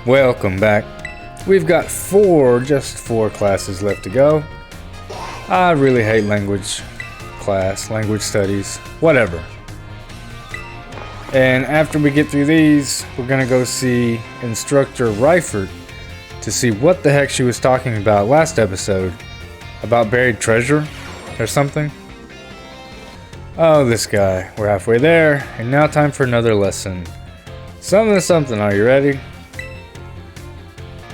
Welcome back. We've got just four classes left to go. I really hate language studies, whatever. And after we get through these, we're gonna go see Instructor Ryford to see what the heck she was talking about last episode. About buried treasure or something. Oh, this guy. We're halfway there, and now time for another lesson. Something, are you ready?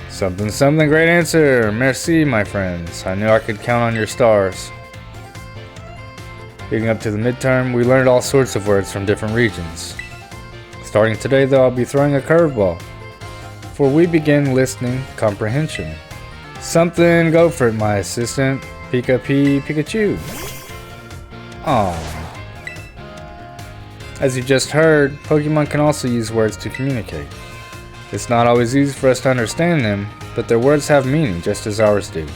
Something, great answer. Merci, my friends. I knew I could count on your stars. Leading up to the midterm, we learned all sorts of words from different regions. Starting today, though, I'll be throwing a curveball. For we begin listening comprehension. Something, go for it, my assistant. Pikachu. Aww. As you just heard, Pokemon can also use words to communicate. It's not always easy for us to understand them, but their words have meaning just as ours do.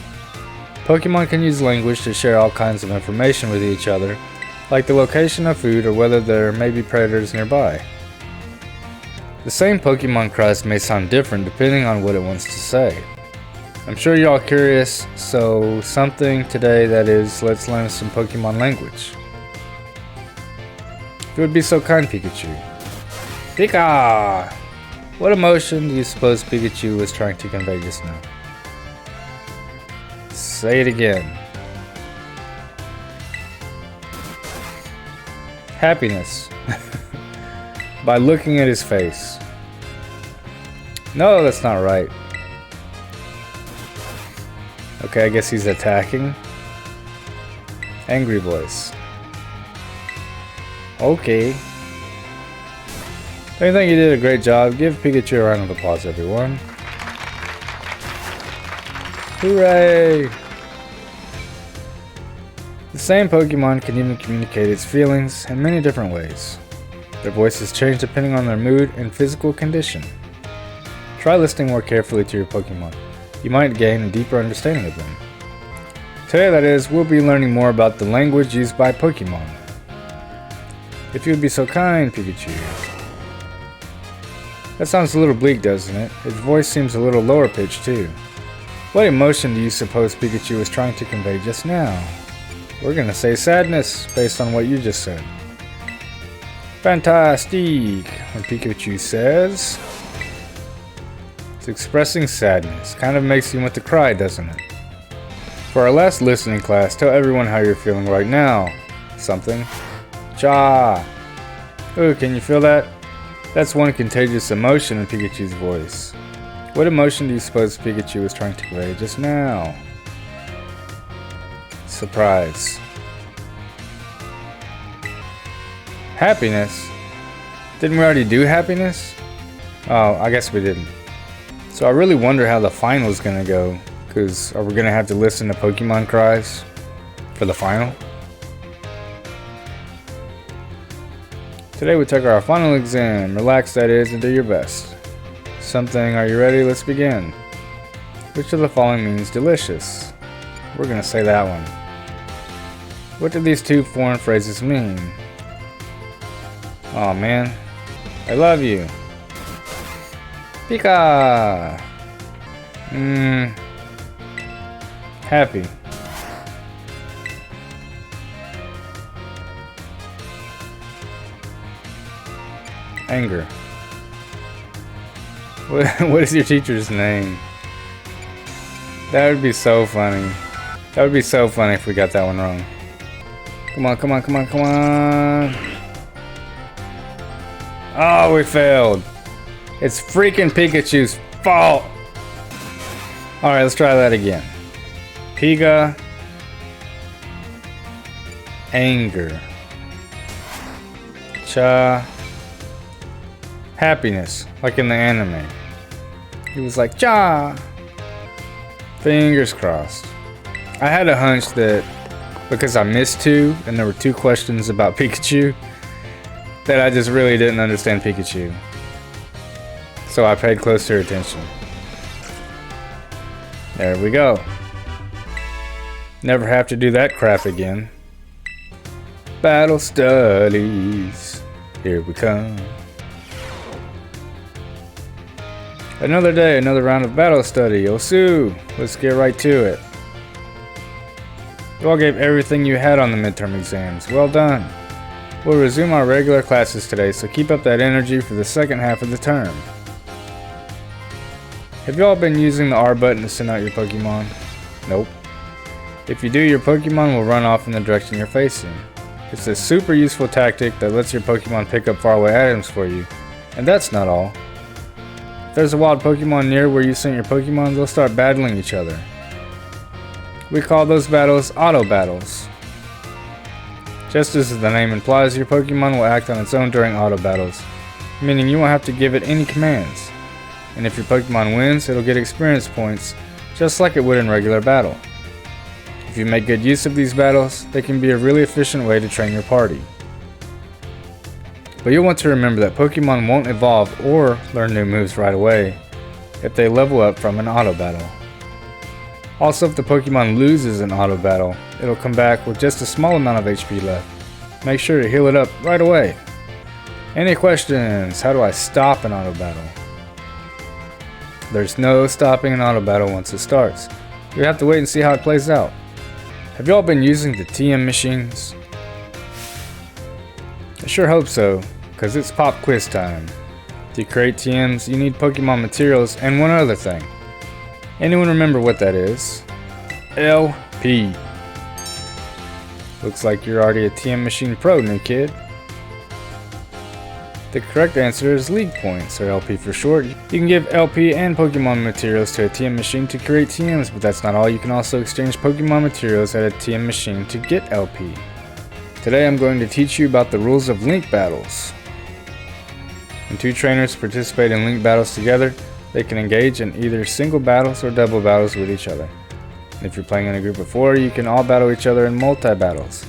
Pokemon can use language to share all kinds of information with each other, like the location of food or whether there may be predators nearby. The same Pokemon cries may sound different depending on what it wants to say. I'm sure you're all curious, so something today that is, let's learn some Pokemon language. If you would be so kind, Pikachu. Pika! What emotion do you suppose Pikachu was trying to convey just now? Say it again. Happiness. By looking at his face. No, that's not right. Okay, I guess he's attacking. Angry voice. Okay. I think you did a great job. Give Pikachu a round of applause, everyone. Hooray! The same Pokemon can even communicate its feelings in many different ways. Their voices change depending on their mood and physical condition. Try listening more carefully to your Pokemon. You might gain a deeper understanding of them. Today, that is, we'll be learning more about the language used by Pokemon. If you would be so kind, Pikachu. That sounds a little bleak, doesn't it? His voice seems a little lower pitched too. What emotion do you suppose Pikachu was trying to convey just now? We're gonna say sadness, based on what you just said. Fantastique, when Pikachu says. It's expressing sadness. Kind of makes you want to cry, doesn't it? For our last listening class, tell everyone how you're feeling right now. Something. Cha! Ooh, can you feel that? That's one contagious emotion in Pikachu's voice. What emotion do you suppose Pikachu was trying to convey just now? Surprise. Happiness? Didn't we already do happiness? Oh, I guess we didn't. So I really wonder how the final is gonna go. Because are we gonna have to listen to Pokemon cries for the final? Today we take our final exam. Relax, that is, and do your best. Something, are you ready? Let's begin. Which of the following means delicious? We're gonna say that one. What do these two foreign phrases mean? Aw, man. I love you. Pika! Happy. Anger. What is your teacher's name? That would be so funny. That would be so funny if we got that one wrong. Come on. Oh, we failed. It's freaking Pikachu's fault. Alright, let's try that again. Pika. Anger. Cha. Happiness, like in the anime. He was like, cha! Fingers crossed. I had a hunch that because I missed two, and there were two questions about Pikachu, that I just really didn't understand Pikachu. So I paid closer attention. There we go. Never have to do that crap again. Battle studies. Here we come. Another day, another round of battle study. Osu! Let's get right to it. You all gave everything you had on the midterm exams. Well done. We'll resume our regular classes today, so keep up that energy for the second half of the term. Have you all been using the R button to send out your Pokemon? Nope. If you do, your Pokemon will run off in the direction you're facing. It's a super useful tactic that lets your Pokemon pick up faraway items for you. And that's not all. If there's a wild Pokemon near where you sent your Pokemon, they'll start battling each other. We call those battles auto battles. Just as the name implies, your Pokemon will act on its own during auto battles, meaning you won't have to give it any commands. And if your Pokemon wins, it'll get experience points, just like it would in regular battle. If you make good use of these battles, they can be a really efficient way to train your party. But you'll want to remember that Pokemon won't evolve or learn new moves right away if they level up from an auto battle. Also, if the Pokemon loses an auto battle, it'll come back with just a small amount of HP left. Make sure to heal it up right away. Any questions? How do I stop an auto battle? There's no stopping an auto battle once it starts. You have to wait and see how it plays out. Have you all been using the TM machines? I sure hope so, because it's pop quiz time. To create TMs, you need Pokemon materials and one other thing. Anyone remember what that is? LP. Looks like you're already a TM machine pro, new kid. The correct answer is League Points, or LP for short. You can give LP and Pokemon materials to a TM machine to create TMs, but that's not all. You can also exchange Pokemon materials at a TM machine to get LP. Today I'm going to teach you about the rules of link battles. When two trainers participate in link battles together, they can engage in either single battles or double battles with each other. If you're playing in a group of 4, you can all battle each other in multi-battles.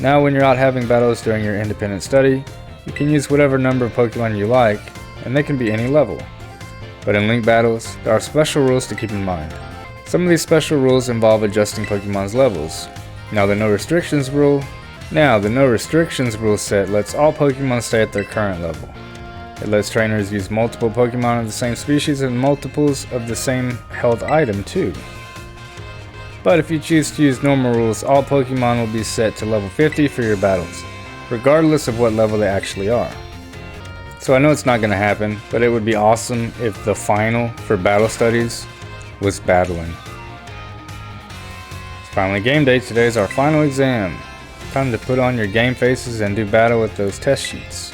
Now when you're out having battles during your independent study, you can use whatever number of Pokemon you like, and they can be any level. But in link battles, there are special rules to keep in mind. Some of these special rules involve adjusting Pokemon's levels. Now the no restrictions rule set lets all Pokemon stay at their current level. It lets trainers use multiple Pokemon of the same species and multiples of the same held item too. But if you choose to use normal rules, all Pokemon will be set to level 50 for your battles, regardless of what level they actually are. So I know it's not going to happen, but it would be awesome if the final for battle studies was battling. It's finally game day. Today is our final exam. Time to put on your game faces and do battle with those test sheets.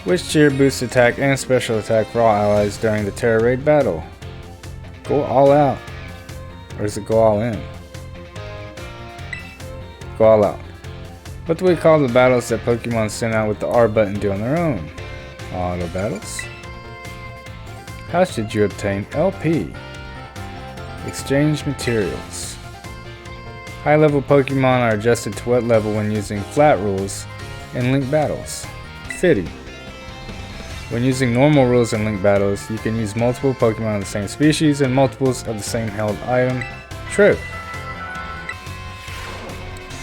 Which tier boosts attack and special attack for all allies during the Tera Raid battle? Go all out. Or does it go all in? Go all out. What do we call the battles that Pokemon send out with the R button do on their own? Auto battles. How should you obtain LP? Exchange materials. High level Pokemon are adjusted to what level when using flat rules in link battles? 50. When using normal rules in link battles, you can use multiple Pokemon of the same species and multiples of the same held item. True.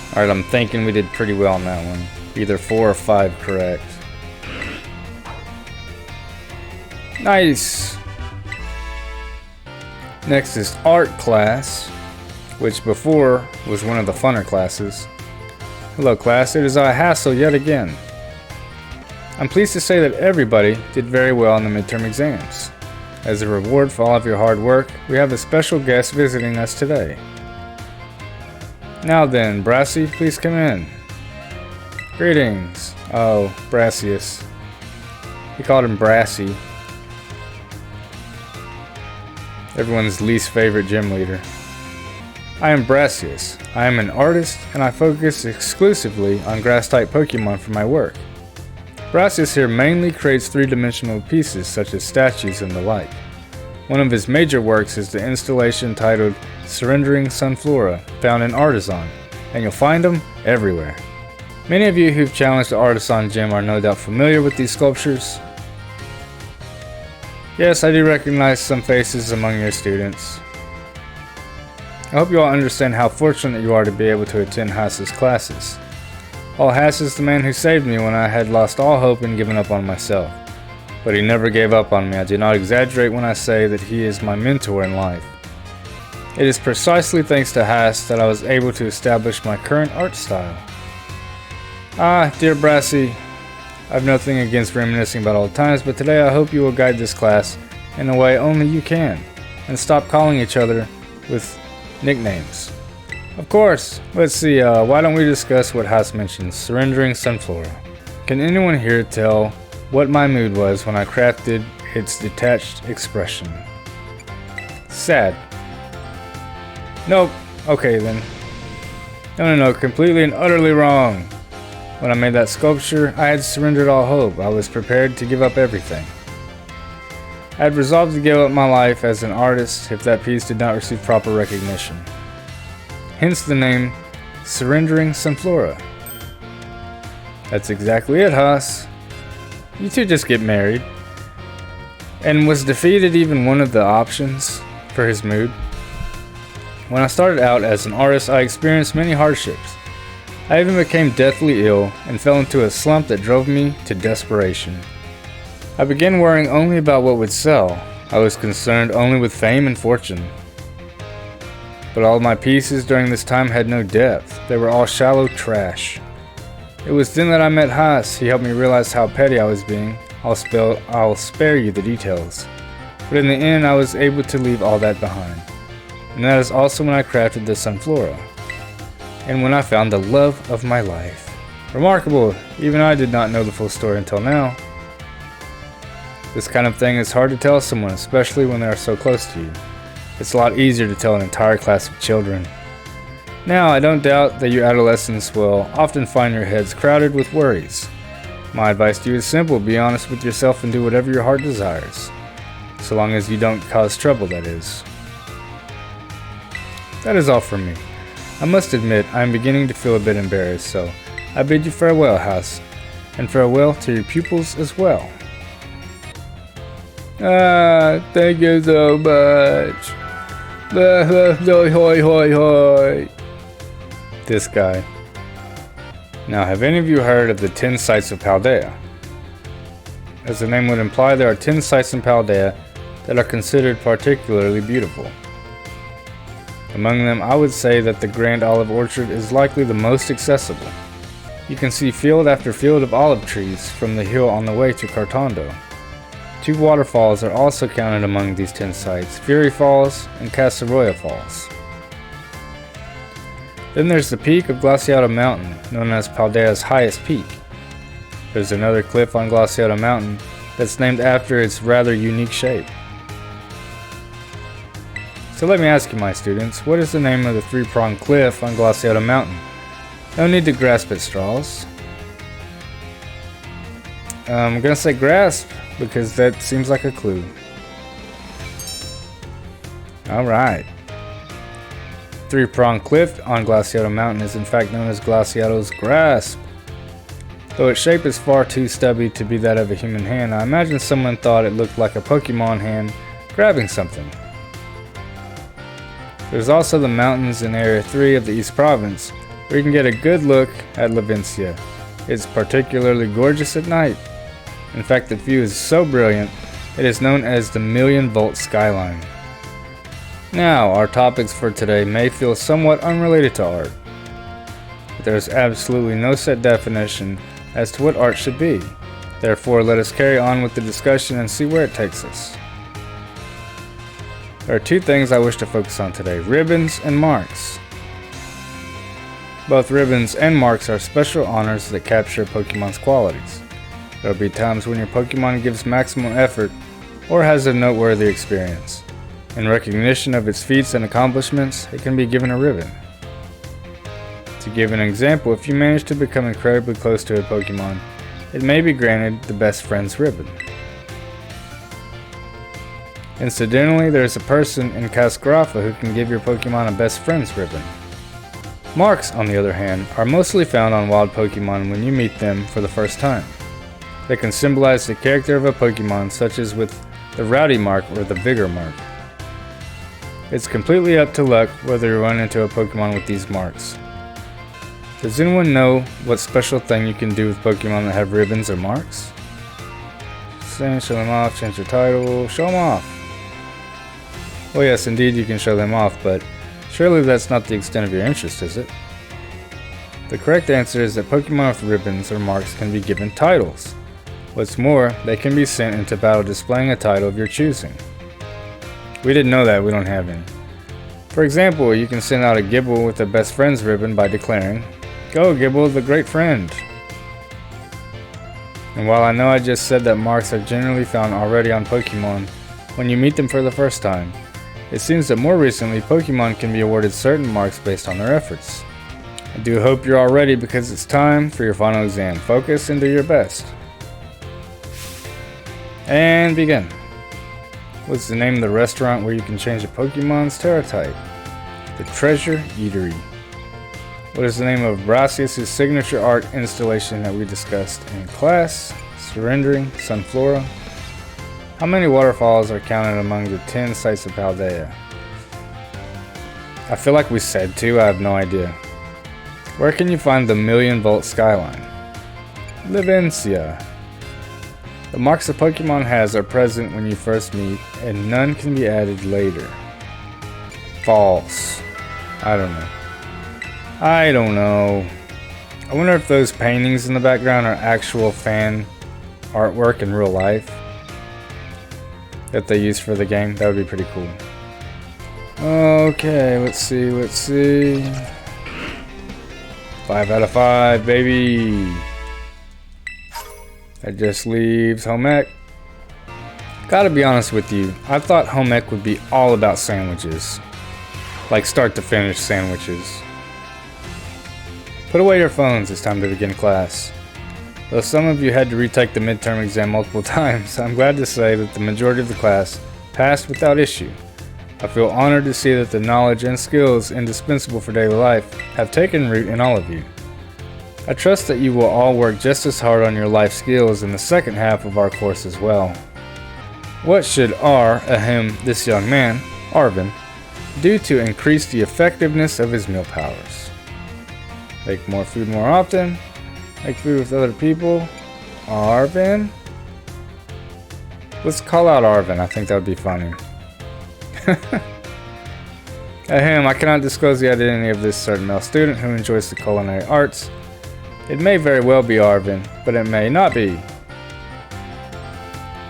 Alright, I'm thinking we did pretty well on that one. Either 4 or 5 correct. Nice! Next is Art class, which before was one of the funner classes. Hello class, it is I, Hassel, yet again. I'm pleased to say that everybody did very well on the midterm exams. As a reward for all of your hard work, we have a special guest visiting us today. Now then, Brassy, please come in. Greetings. Oh, Brassius. He called him Brassy. Everyone's least favorite gym leader. I am Brassius. I am an artist, and I focus exclusively on grass-type Pokemon for my work. Brassius here mainly creates three-dimensional pieces such as statues and the like. One of his major works is the installation titled Surrendering Sunflora, found in Artisan, and you'll find them everywhere. Many of you who've challenged the Artisan Gym are no doubt familiar with these sculptures. Yes, I do recognize some faces among your students. I hope you all understand how fortunate you are to be able to attend Hass's classes. Hass is the man who saved me when I had lost all hope and given up on myself. but he never gave up on me. I do not exaggerate when I say that he is my mentor in life. It is precisely thanks to Haas that I was able to establish my current art style. Ah, dear Brassy, I have nothing against reminiscing about old times, but today I hope you will guide this class in a way only you can, and stop calling each other with nicknames. Of course, let's see, why don't we discuss what Haas mentioned, surrendering Sunflora. Can anyone here tell what my mood was when I crafted its detached expression? Sad. Nope. Okay then. No, completely and utterly wrong. When I made that sculpture, I had surrendered all hope. I was prepared to give up everything. I had resolved to give up my life as an artist if that piece did not receive proper recognition. Hence the name, Surrendering Sunflora. That's exactly it, Haas. You two just get married. And was defeated even one of the options for his mood? When I started out as an artist, I experienced many hardships. I even became deathly ill and fell into a slump that drove me to desperation. I began worrying only about what would sell. I was concerned only with fame and fortune. But all my pieces during this time had no depth. They were all shallow trash. It was then that I met Haas. He helped me realize how petty I was being. I'll spare you the details. But in the end, I was able to leave all that behind. And that is also when I crafted the Sunflora. And when I found the love of my life. Remarkable, even I did not know the full story until now. This kind of thing is hard to tell someone, especially when they are so close to you. It's a lot easier to tell an entire class of children. Now, I don't doubt that you adolescents will often find your heads crowded with worries. My advice to you is simple: be honest with yourself and do whatever your heart desires. So long as you don't cause trouble, that is. That is all from me. I must admit, I am beginning to feel a bit embarrassed, so I bid you farewell, Haas, and farewell to your pupils as well. Thank you so much. This guy. Now, have any of you heard of the 10 sites of Paldea? As the name would imply, there are 10 sites in Paldea that are considered particularly beautiful. Among them, I would say that the Grand Olive Orchard is likely the most accessible. You can see field after field of olive trees from the hill on the way to Cartondo. 2 waterfalls are also counted among these 10 sites, Fury Falls and Casaroya Falls. Then there's the peak of Glaciado Mountain, known as Paldea's highest peak. There's another cliff on Glaciado Mountain that's named after its rather unique shape. So let me ask you, my students, what is the name of the 3-pronged cliff on Glaciado Mountain? No need to grasp at straws. I'm gonna say grasp, because that seems like a clue. Alright. 3-pronged cliff on Glaciado Mountain is in fact known as Glaciado's Grasp. Though its shape is far too stubby to be that of a human hand, I imagine someone thought it looked like a Pokemon hand grabbing something. There's also the mountains in Area 3 of the East Province, where you can get a good look at Levincia. It's particularly gorgeous at night. In fact, the view is so brilliant, it is known as the Million-Volt Skyline. Now, our topics for today may feel somewhat unrelated to art, but there is absolutely no set definition as to what art should be. Therefore, let us carry on with the discussion and see where it takes us. There are 2 things I wish to focus on today: ribbons and marks. Both ribbons and marks are special honors that capture Pokemon's qualities. There will be times when your Pokemon gives maximum effort or has a noteworthy experience. In recognition of its feats and accomplishments, it can be given a ribbon. To give an example, if you manage to become incredibly close to a Pokemon, it may be granted the Best Friends ribbon. Incidentally, there is a person in Cascarafa who can give your Pokemon a Best Friends ribbon. Marks, on the other hand, are mostly found on wild Pokemon when you meet them for the first time. They can symbolize the character of a Pokemon, such as with the Rowdy mark or the Vigor mark. It's completely up to luck whether you run into a Pokemon with these marks. Does anyone know what special thing you can do with Pokemon that have ribbons or marks? Saying show them off, change your title, show them off. Well, yes, indeed you can show them off, but surely that's not the extent of your interest, is it? The correct answer is that Pokemon with ribbons or marks can be given titles. What's more, they can be sent into battle displaying a title of your choosing. We didn't know that, we don't have any. For example, you can send out a Gibble with a best friends ribbon by declaring, "Go Gibble, the great friend." And while I know I just said that marks are generally found already on Pokemon when you meet them for the first time, it seems that more recently Pokemon can be awarded certain marks based on their efforts. I do hope you're all ready because it's time for your final exam. Focus and do your best. And begin. What's the name of the restaurant where you can change a Pokemon's Tera Type? The Treasure Eatery. What is the name of Brassius' signature art installation that we discussed in class? Surrendering Sunflora. How many waterfalls are counted among the 10 sites of Paldea? I feel like we said 2, I have no idea. Where can you find the million-volt skyline? Livencia. The marks a Pokemon has are present when you first meet, and none can be added later. False. I don't know. I wonder if those paintings in the background are actual fan artwork in real life that they use for the game. That would be pretty cool. Okay, let's see. 5 out of 5, baby. That just leaves home ec. Gotta be honest with you, I thought home ec would be all about sandwiches. Like start to finish sandwiches. Put away your phones, it's time to begin class. Though some of you had to retake the midterm exam multiple times, I'm glad to say that the majority of the class passed without issue. I feel honored to see that the knowledge and skills indispensable for daily life have taken root in all of you. I trust that you will all work just as hard on your life skills in the second half of our course as well. What should this young man, Arvin, do to increase the effectiveness of his meal powers? Make more food more often. Make food with other people. Arvin? Let's call out Arvin. I think that would be funny. Ahem, I cannot disclose the identity of this certain male student who enjoys the culinary arts. It may very well be Arvin, but it may not be.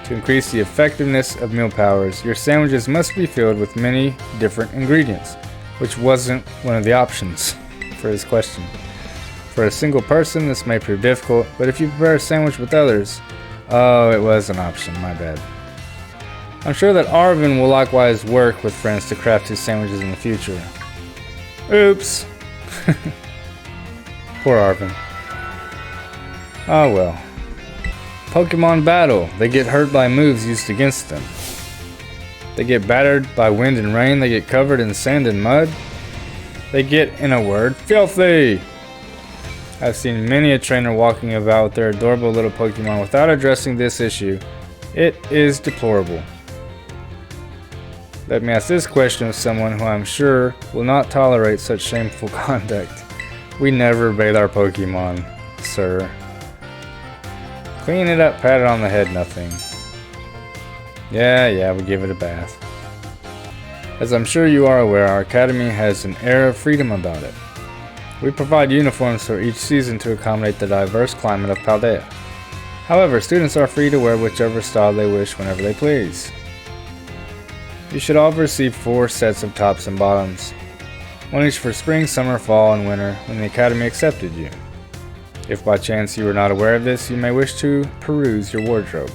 To increase the effectiveness of meal powers, your sandwiches must be filled with many different ingredients, which wasn't one of the options for his question. For a single person, this may prove difficult, but if you prepare a sandwich with others... Oh, it was an option, my bad. I'm sure that Arvin will likewise work with friends to craft his sandwiches in the future. Oops! Poor Arvin. Oh well. Pokemon battle. They get hurt by moves used against them. They get battered by wind and rain. They get covered in sand and mud. They get, in a word, filthy! I've seen many a trainer walking about with their adorable little Pokemon without addressing this issue. It is deplorable. Let me ask this question of someone who I'm sure will not tolerate such shameful conduct. We never bathe our Pokemon, sir. Clean it up, pat it on the head, nothing. Yeah, we give it a bath. As I'm sure you are aware, our academy has an air of freedom about it. We provide uniforms for each season to accommodate the diverse climate of Paldea. However, students are free to wear whichever style they wish whenever they please. You should all receive 4 sets of tops and bottoms, one each for spring, summer, fall, and winter when the academy accepted you. If by chance you were not aware of this, you may wish to peruse your wardrobe.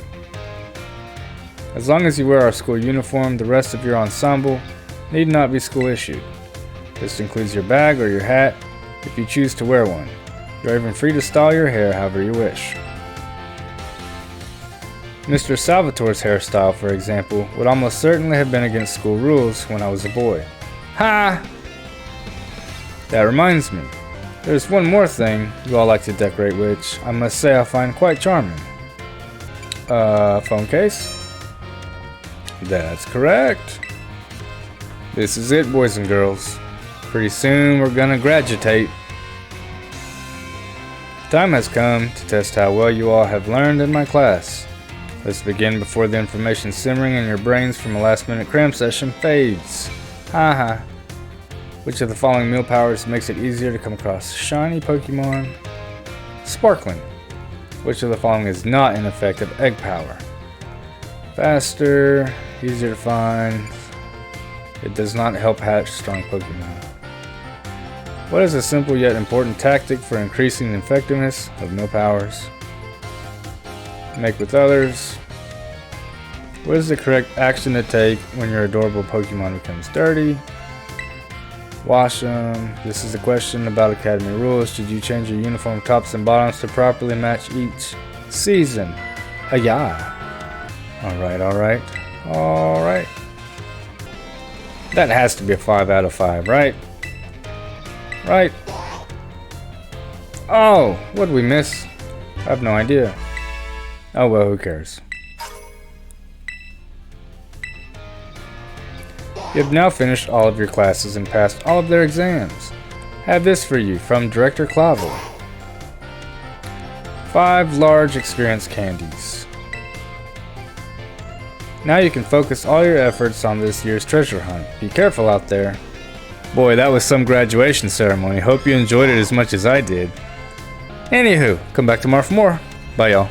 As long as you wear our school uniform, the rest of your ensemble need not be school issued. This includes your bag or your hat, if you choose to wear one. You are even free to style your hair however you wish. Mr. Salvatore's hairstyle, for example, would almost certainly have been against school rules when I was a boy. Ha! That reminds me, there's one more thing you all like to decorate, which I must say I find quite charming. Phone case? That's correct. This is it, boys and girls. Pretty soon we're gonna graduate. Time has come to test how well you all have learned in my class. Let's begin before the information simmering in your brains from a last-minute cram session fades. Haha. Which of the following meal powers makes it easier to come across shiny Pokemon? Sparkling. Which of the following is not an effective egg power? Faster, easier to find. It does not help hatch strong Pokemon. What is a simple yet important tactic for increasing the effectiveness of meal powers? Make with others. What is the correct action to take when your adorable Pokemon becomes dirty? Wash them. This is a question about Academy rules. Should you change your uniform tops and bottoms to properly match each season? Yeah. Alright. That has to be a 5 out of 5, right? Right? Oh, what did we miss? I have no idea. Oh well, who cares? You have now finished all of your classes and passed all of their exams. Have this for you from Director Clavel. 5 large experience candies. Now you can focus all your efforts on this year's treasure hunt. Be careful out there. Boy, that was some graduation ceremony. Hope you enjoyed it as much as I did. Anywho, come back tomorrow for more. Bye y'all.